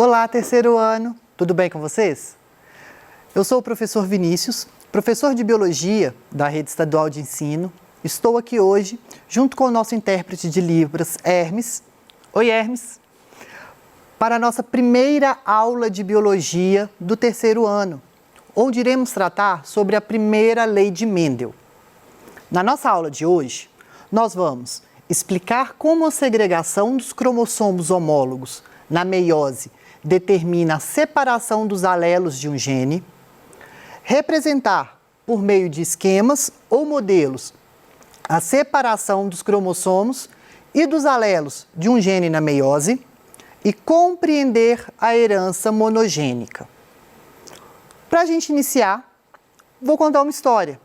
Olá, terceiro ano! Tudo bem com vocês? Eu sou o professor Vinícius, professor de Biologia da Rede Estadual de Ensino. Estou aqui hoje, junto com o nosso intérprete de Libras, Hermes. Oi, Hermes! Para a nossa primeira aula de Biologia do terceiro ano, onde iremos tratar sobre a primeira lei de Mendel. Na nossa aula de hoje, nós vamos explicar como a segregação dos cromossomos homólogos na meiose determina a separação dos alelos de um gene, representar, por meio de esquemas ou modelos, a separação dos cromossomos e dos alelos de um gene na meiose e compreender a herança monogênica. Para a gente iniciar, vou contar uma história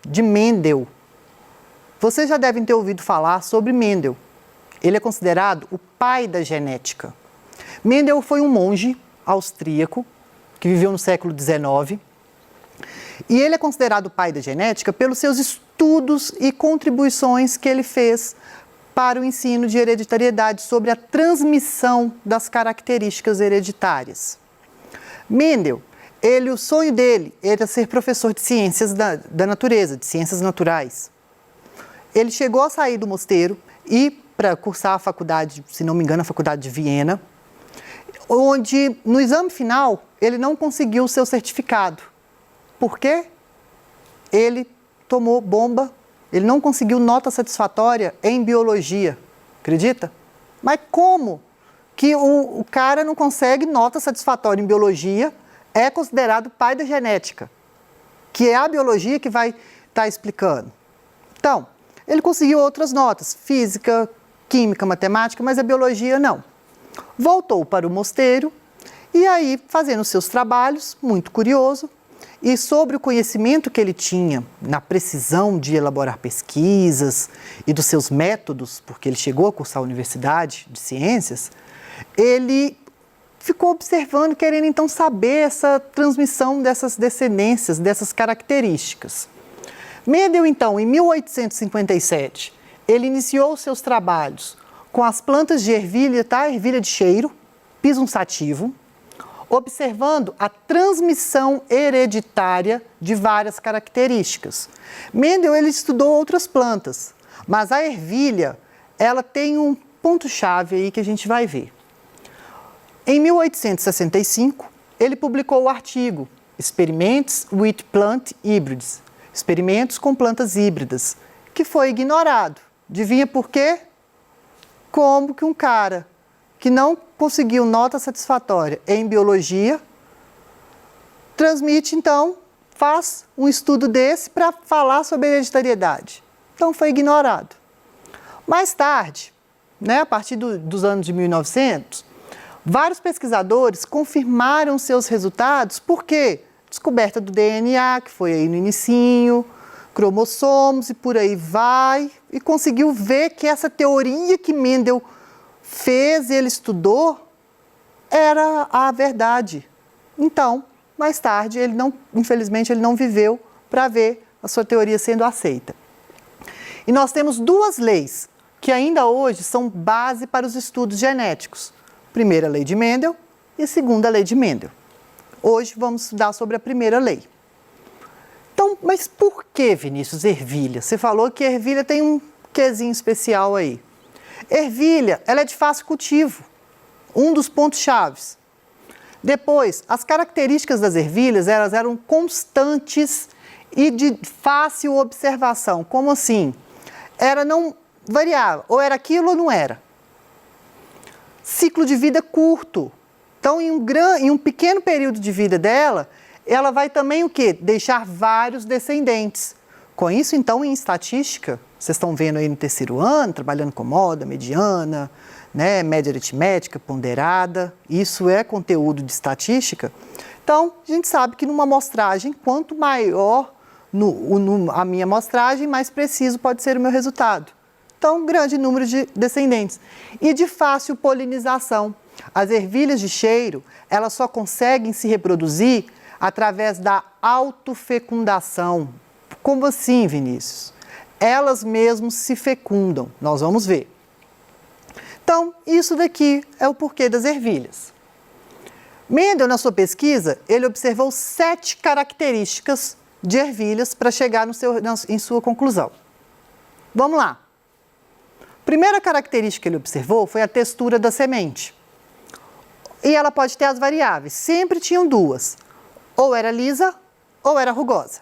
de Mendel. Vocês já devem ter ouvido falar sobre Mendel. Ele é considerado o pai da genética. Mendel foi um monge austríaco que viveu no século XIX e ele é considerado o pai da genética pelos seus estudos e contribuições que ele fez para o ensino de hereditariedade sobre a transmissão das características hereditárias. Mendel, o sonho dele era ser professor de ciências da natureza, de ciências naturais. Ele chegou a sair do mosteiro e para cursar a faculdade, se não me engano, a faculdade de Viena, onde no exame final ele não conseguiu o seu certificado. Por quê? Ele tomou bomba, ele não conseguiu nota satisfatória em biologia. Acredita? Mas como que o cara não consegue nota satisfatória em biologia, é considerado pai da genética, que é a biologia que vai estar explicando? Então, ele conseguiu outras notas, física, química, matemática, mas a biologia não. Voltou para o mosteiro e aí, fazendo seus trabalhos, muito curioso, e sobre o conhecimento que ele tinha na precisão de elaborar pesquisas e dos seus métodos, porque ele chegou a cursar a Universidade de Ciências, ele ficou observando, querendo então saber essa transmissão dessas descendências, dessas características. Mendel, então, em 1857, ele iniciou seus trabalhos com as plantas de ervilha, ervilha de cheiro, pisum sativum, observando a transmissão hereditária de várias características. Mendel, ele estudou outras plantas, mas a ervilha, ela tem um ponto-chave aí que a gente vai ver. Em 1865, ele publicou o artigo Experiments with Plant Hybrids, experimentos com plantas híbridas, que foi ignorado. Adivinha por quê? Como que um cara que não conseguiu nota satisfatória em biologia, transmite então, faz um estudo desse para falar sobre hereditariedade. Então foi ignorado. Mais tarde, a partir dos anos de 1900, vários pesquisadores confirmaram seus resultados, por quê? Descoberta do DNA, que foi aí no inicinho, cromossomos e por aí vai, e conseguiu ver que essa teoria que Mendel fez e ele estudou era a verdade. Então, mais tarde, infelizmente, ele não viveu para ver a sua teoria sendo aceita. E nós temos duas leis que ainda hoje são base para os estudos genéticos. Primeira lei de Mendel e segunda lei de Mendel. Hoje vamos estudar sobre a primeira lei. Então, mas por que, Vinícius, ervilha? Você falou que ervilha tem um quezinho especial aí. Ervilha, ela é de fácil cultivo, um dos pontos-chave. Depois, as características das ervilhas, elas eram constantes e de fácil observação. Como assim? Ela não variava, ou era aquilo ou não era. Ciclo de vida curto. Então, em um pequeno período de vida dela, ela vai também o quê? Deixar vários descendentes. Com isso, então, em estatística, vocês estão vendo aí no terceiro ano, trabalhando com moda, mediana, média aritmética, ponderada, isso é conteúdo de estatística. Então, a gente sabe que numa amostragem, quanto maior a minha amostragem, mais preciso pode ser o meu resultado. Então, um grande número de descendentes. E de fácil polinização. As ervilhas de cheiro, elas só conseguem se reproduzir através da autofecundação. Como assim, Vinícius? Elas mesmas se fecundam. Nós vamos ver. Então, isso daqui é o porquê das ervilhas. Mendel, na sua pesquisa, ele observou 7 características de ervilhas para chegar em sua conclusão. Vamos lá. Primeira característica que ele observou foi a textura da semente. E ela pode ter as variáveis. Sempre tinham 2. Ou era lisa ou era rugosa.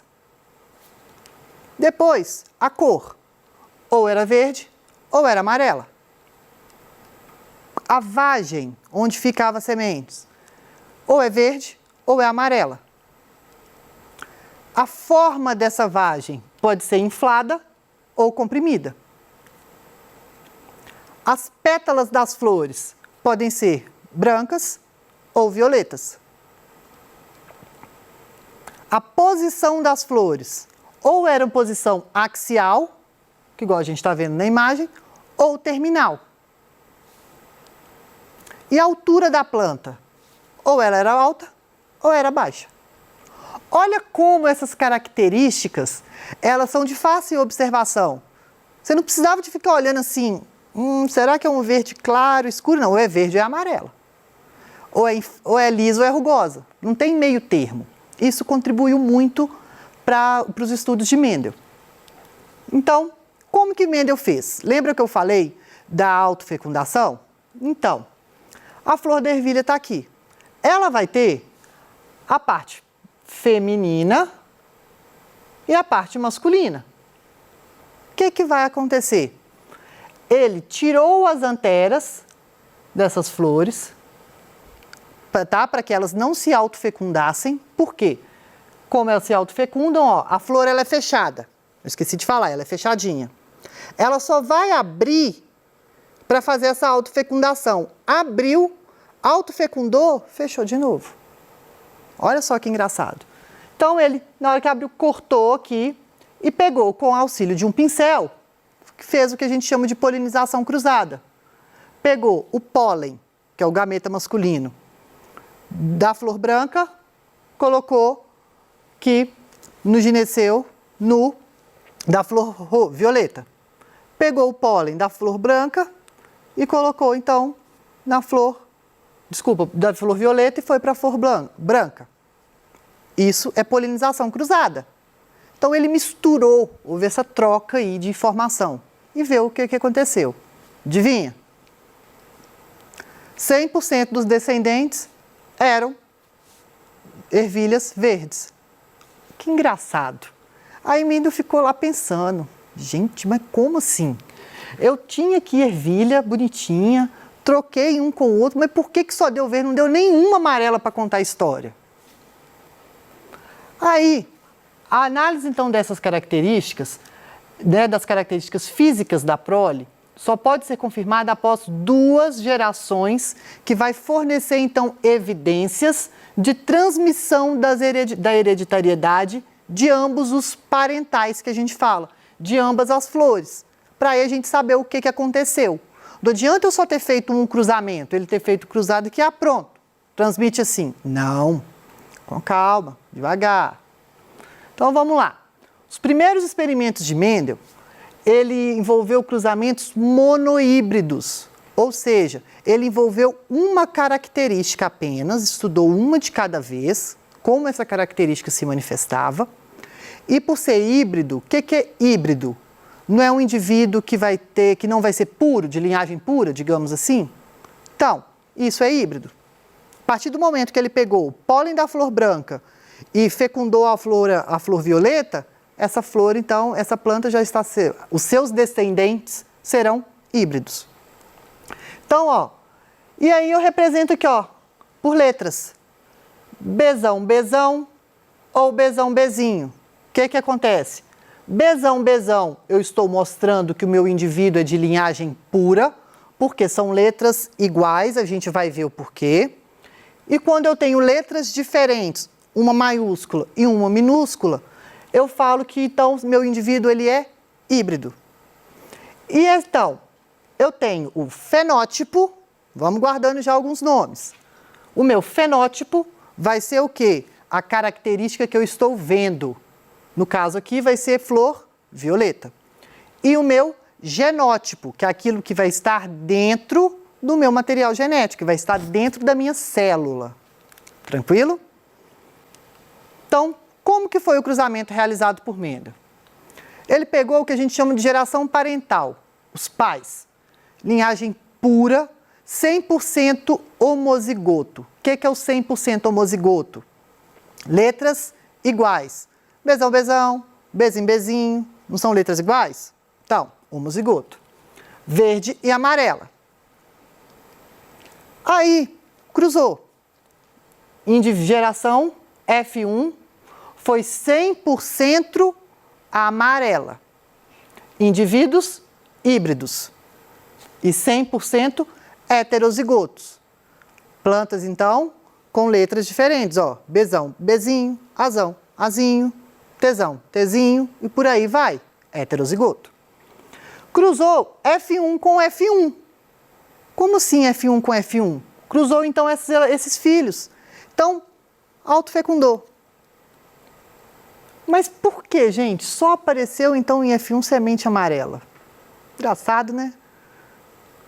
Depois, a cor. Ou era verde ou era amarela. A vagem, onde ficavam as sementes. Ou é verde ou é amarela. A forma dessa vagem pode ser inflada ou comprimida. As pétalas das flores podem ser brancas ou violetas. A posição das flores ou era posição axial, que igual a gente está vendo na imagem, ou terminal. E a altura da planta, ou ela era alta ou era baixa. Olha como essas características, elas são de fácil observação. Você não precisava de ficar olhando assim, será que é um verde claro, escuro? Não, ou é verde ou é amarelo. Ou é lisa ou é rugosa. Não tem meio termo. Isso contribuiu muito para os estudos de Mendel. Então, como que Mendel fez? Lembra que eu falei da autofecundação? Então, a flor da ervilha está aqui. Ela vai ter a parte feminina e a parte masculina. O que vai acontecer? Ele tirou as anteras dessas flores, para que elas não se autofecundassem. Por quê? Como elas se autofecundam, ó, a flor ela é fechada. Eu esqueci de falar, ela é fechadinha. Ela só vai abrir para fazer essa autofecundação. Abriu, autofecundou, fechou de novo. Olha só que engraçado. Então ele, na hora que abriu, cortou aqui e pegou com o auxílio de um pincel, que fez o que a gente chama de polinização cruzada. Pegou o pólen, que é o gameta masculino, da flor branca, colocou aqui no gineceu da flor violeta. Pegou o pólen da flor branca e colocou então da flor violeta e foi para a flor branca. Isso é polinização cruzada. Então ele misturou, houve essa troca aí de informação e vê o que aconteceu. Adivinha? 100% dos descendentes eram ervilhas verdes. Que engraçado. Aí Mendel ficou lá pensando, gente, mas como assim? Eu tinha aqui ervilha bonitinha, troquei um com o outro, mas por que só deu verde, não deu nenhuma amarela para contar a história? Aí, a análise então dessas características, né, das características físicas da prole, só pode ser confirmada após 2 gerações, que vai fornecer então evidências de transmissão da hereditariedade de ambos os parentais que a gente fala, de ambas as flores, para aí a gente saber o que aconteceu. Não adianta eu só ter feito um cruzamento, ele ter feito cruzado e que, pronto, transmite assim. Não, com calma, devagar. Então vamos lá. Os primeiros experimentos de Mendel, ele envolveu cruzamentos monohíbridos, ou seja, ele envolveu uma característica apenas, estudou uma de cada vez, como essa característica se manifestava. E por ser híbrido, o que é híbrido? Não é um indivíduo que não vai ser puro, de linhagem pura, digamos assim? Então, isso é híbrido. A partir do momento que ele pegou o pólen da flor branca e fecundou a flor violeta, essa flor, então, essa planta já está... Os seus descendentes serão híbridos. Então, ó, e aí eu represento aqui, ó, por letras. Bzão, Bzão ou Bzão, Bzinho. O que acontece? Bzão, Bzão, eu estou mostrando que o meu indivíduo é de linhagem pura, porque são letras iguais, a gente vai ver o porquê. E quando eu tenho letras diferentes, uma maiúscula e uma minúscula, eu falo que então meu indivíduo ele é híbrido. E então, eu tenho o fenótipo, vamos guardando já alguns nomes. O meu fenótipo vai ser o quê? A característica que eu estou vendo. No caso aqui vai ser flor violeta. E o meu genótipo, que é aquilo que vai estar dentro do meu material genético, que vai estar dentro da minha célula. Tranquilo? Então, como que foi o cruzamento realizado por Mendel? Ele pegou o que a gente chama de geração parental, os pais. Linhagem pura, 100% homozigoto. O que é o 100% homozigoto? Letras iguais. Bezão, bezão, bezinho, bezinho. Não são letras iguais? Então, homozigoto. Verde e amarela. Aí, cruzou. Geração F1 foi 100% amarela. Indivíduos híbridos. E 100% heterozigotos. Plantas, então, com letras diferentes, ó. Bezão, bezinho, azão, azinho, tesão, tezinho e por aí vai. Heterozigoto. Cruzou F1 com F1. Como assim F1 com F1? Cruzou, então, esses filhos. Então, autofecundou. Mas por que, gente? Só apareceu, então, em F1 semente amarela. Engraçado, né?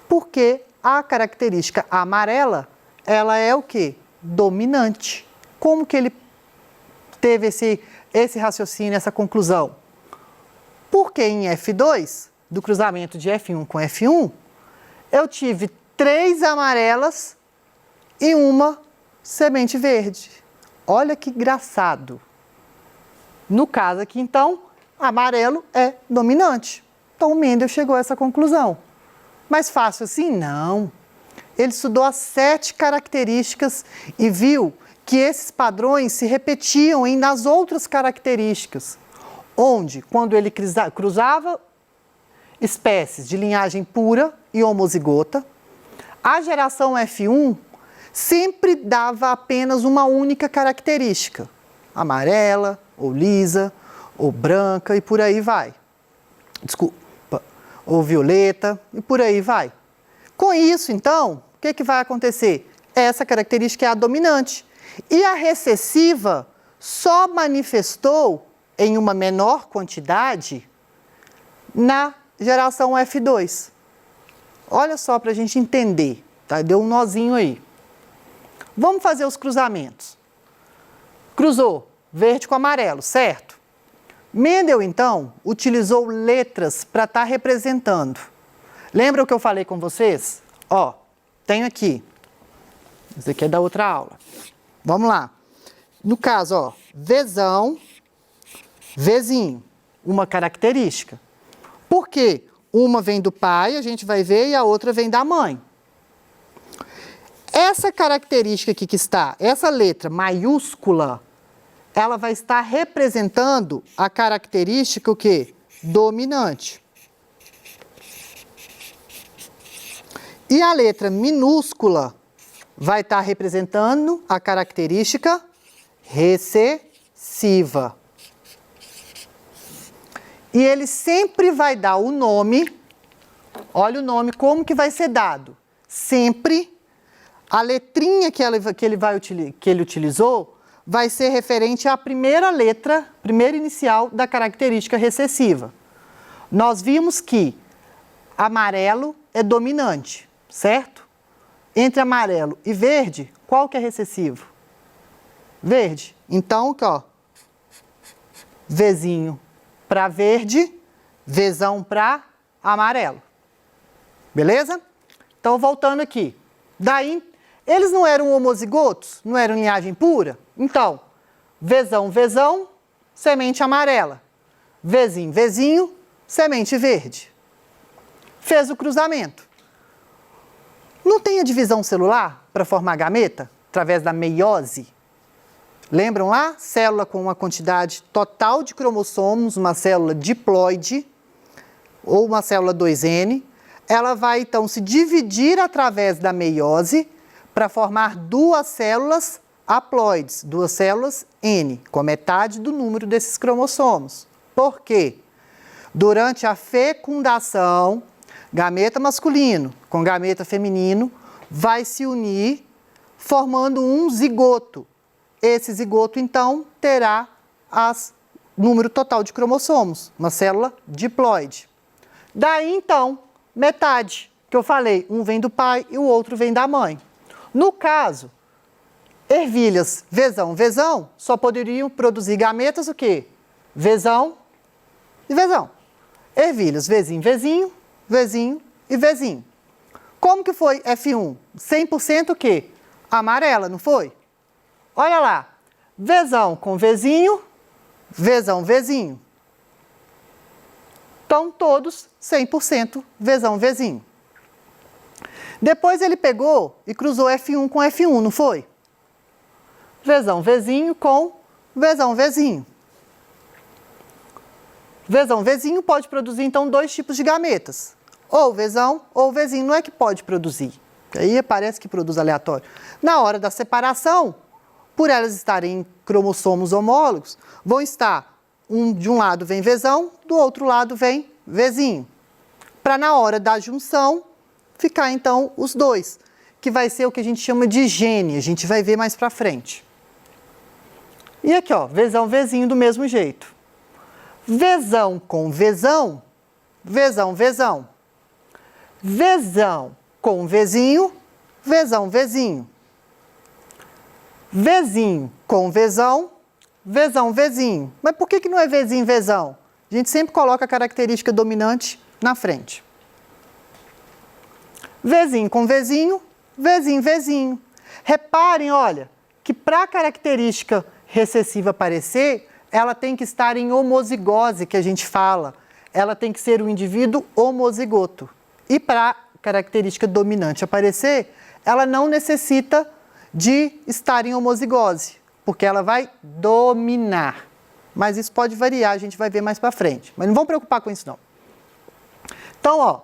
Porque a característica amarela, ela é o quê? Dominante. Como que ele teve esse raciocínio, essa conclusão? Porque em F2, do cruzamento de F1 com F1, eu tive 3 amarelas e uma semente verde. Olha que engraçado. No caso aqui, então, amarelo é dominante. Então, o Mendel chegou a essa conclusão. Mas fácil assim? Não. Ele estudou as 7 características e viu que esses padrões se repetiam nas outras características, onde, quando ele cruzava espécies de linhagem pura e homozigota, a geração F1 sempre dava apenas uma única característica, amarela, ou lisa, ou branca, e por aí vai. Desculpa, ou violeta, e por aí vai. Com isso, então, o que vai acontecer? Essa característica é a dominante. E a recessiva só manifestou em uma menor quantidade na geração F2. Olha só para a gente entender, tá? Deu um nozinho aí. Vamos fazer os cruzamentos. Cruzou verde com amarelo, certo? Mendel, então, utilizou letras para estar representando. Lembra o que eu falei com vocês? Ó, tenho aqui. Isso aqui é da outra aula. Vamos lá. No caso, ó, Vzão, Vzinho, uma característica. Por quê? Uma vem do pai, a gente vai ver, e a outra vem da mãe. Essa característica aqui que está, essa letra maiúscula, ela vai estar representando a característica o quê? Dominante. E a letra minúscula vai estar representando a característica recessiva. E ele sempre vai dar o nome, olha o nome, como que vai ser dado. Sempre a letrinha que ele utilizou vai ser referente à primeira letra, primeira inicial da característica recessiva. Nós vimos que amarelo é dominante, certo? Entre amarelo e verde, qual que é recessivo? Verde. Então, aqui, ó, Vzinho para verde, Vzão para amarelo. Beleza? Então, voltando aqui. Daí, eles não eram homozigotos? Não eram linhagem pura? Então, Vzão, Vzão, semente amarela. Vzinho, Vzinho, semente verde. Fez o cruzamento. Não tem a divisão celular para formar gameta? Através da meiose? Lembram lá? Célula com uma quantidade total de cromossomos, uma célula diploide, ou uma célula 2N. Ela vai, então, se dividir através da meiose para formar 2 células haploides, 2 células N, com a metade do número desses cromossomos. Por quê? Durante a fecundação, gameta masculino com gameta feminino vai se unir formando um zigoto. Esse zigoto, então, terá número total de cromossomos, uma célula diploide. Daí, então, metade, que eu falei, um vem do pai e o outro vem da mãe. No caso, Ervilhas, Vzão, Vzão, só poderiam produzir gametas o quê? Vzão e Vzão. Ervilhas, Vzinho, Vzinho, Vzinho e Vzinho. Como que foi F1? 100% o quê? Amarela, não foi? Olha lá. Vzão com Vzinho, Vzão, Vzinho. Então, todos 100% Vzão, Vzinho. Depois ele pegou e cruzou F1 com F1, não foi? Vzão, Vzinho com Vzão, Vzinho. Vzão, Vzinho pode produzir, então, dois tipos de gametas. Ou Vzão ou Vzinho. Não é que pode produzir. Aí parece que produz aleatório. Na hora da separação, por elas estarem em cromossomos homólogos, vão estar, de um lado vem Vzão, do outro lado vem Vzinho. Para na hora da junção, ficar então os dois, que vai ser o que a gente chama de gene, a gente vai ver mais para frente. E aqui, ó, Vzão, Vzinho do mesmo jeito. Vzão com Vzão, Vzão, Vzão. Vzão com Vzinho, Vzão, Vzinho. Vzinho com Vzão, Vzão, Vzinho. Mas por que não é Vzinho, Vzão? A gente sempre coloca a característica dominante na frente. Vzinho com Vzinho, Vzinho, Vzinho. Reparem, olha, que para a característica recessiva aparecer, ela tem que estar em homozigose, que a gente fala. Ela tem que ser um indivíduo homozigoto. E para a característica dominante aparecer, ela não necessita de estar em homozigose, porque ela vai dominar. Mas isso pode variar, a gente vai ver mais para frente. Mas não vamos preocupar com isso, não. Então, ó,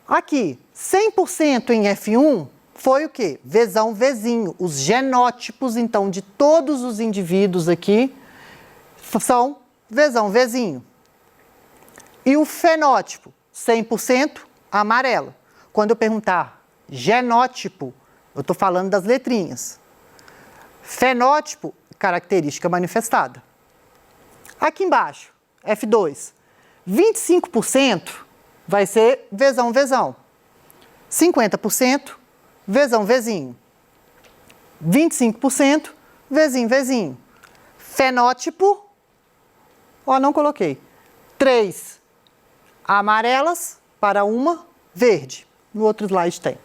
aqui, 100% em F1 foi o quê? Vzão, Vzinho. Os genótipos, então, de todos os indivíduos aqui são Vzão, Vzinho. E o fenótipo, 100% amarelo. Quando eu perguntar genótipo, eu estou falando das letrinhas. Fenótipo, característica manifestada. Aqui embaixo, F2, 25% vai ser Vzão, Vzão. 50%, Vzão, Vzinho. 25%, Vzinho, Vzinho. Fenótipo, ó, não coloquei. 3 amarelas para uma verde. No outro slide tem.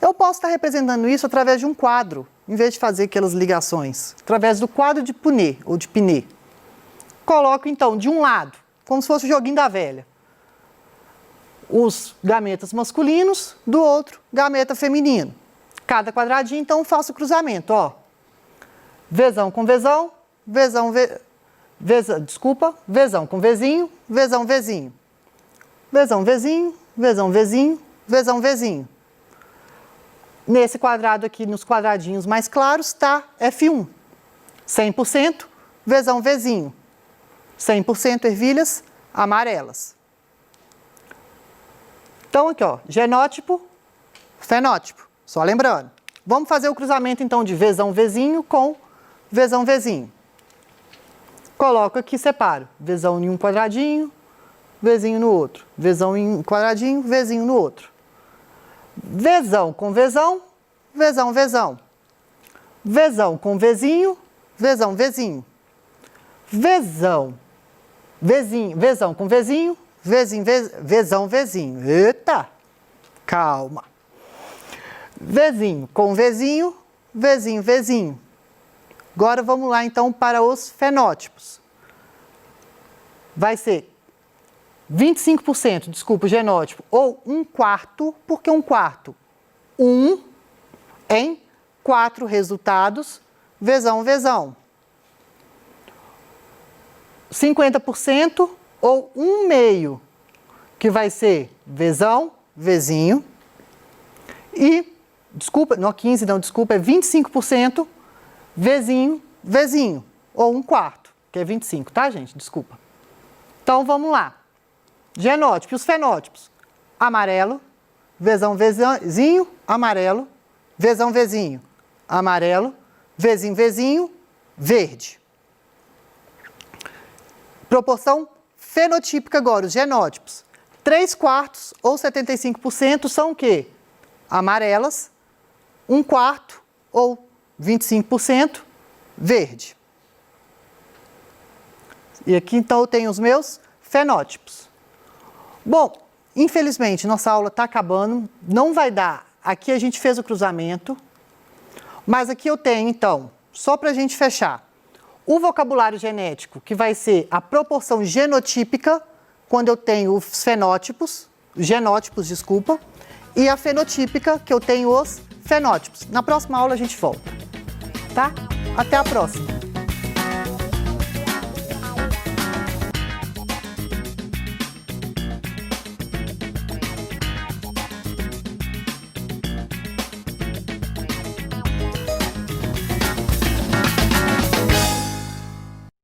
Eu posso estar representando isso através de um quadro, em vez de fazer aquelas ligações. Através do quadro de Punnett, ou de Pinet. Coloco, então, de um lado, como se fosse o joguinho da velha, os gametas masculinos, do outro, gameta feminino. Cada quadradinho, então, faço o cruzamento, ó. Vzão com Vzão, Vzão, Vzão com Vzinho, Vzão, Vzinho. Vzão, Vzinho, Vzão, Vzinho, Vzão, Vzinho. Nesse quadrado aqui, nos quadradinhos mais claros, está F1. 100% Vzão, Vzinho. 100% ervilhas amarelas. Então, aqui, ó, genótipo, fenótipo. Só lembrando. Vamos fazer o cruzamento, então, de Vzão, Vzinho com Vzão, Vzinho. Coloco aqui, separo. Vzão em um quadradinho, Vzinho no outro. Vzão em um quadradinho, Vzinho no outro. Vzão com Vzão, Vzão, Vzão. Vzão com Vzinho, Vzão, Vzinho. Vzão, Vzinho, Vzão com Vzinho, Vzinho, Vzão, Vzinho. Eita! Calma. Vzinho com Vzinho, Vzinho, Vzinho. Agora vamos lá então para os fenótipos. Vai ser 25%, desculpa, o genótipo, ou 1/4, por que 1/4? 1 em 4 resultados, Vzão, Vzão. 50% ou 1/2, que vai ser Vzão, Vzinho. E, desculpa, não 15 não, desculpa, é 25% Vzinho, Vzinho, ou 1/4, que é 25, tá, gente? Desculpa. Então, vamos lá. Genótipo, os fenótipos. Amarelo, Vzão, Vzinho, amarelo, Vzão, Vzinho, amarelo, Vzinho, Vzinho, verde. Proporção fenotípica agora, os genótipos. 3/4 ou 75% são o quê? Amarelas, 1/4 ou 25% verde. E aqui então eu tenho os meus fenótipos. Bom, infelizmente nossa aula está acabando, não vai dar. Aqui a gente fez o cruzamento, mas aqui eu tenho então, só para a gente fechar, o vocabulário genético, que vai ser a proporção genotípica, quando eu tenho os genótipos, desculpa, e a fenotípica, que eu tenho os fenótipos. Na próxima aula a gente volta, tá? Até a próxima!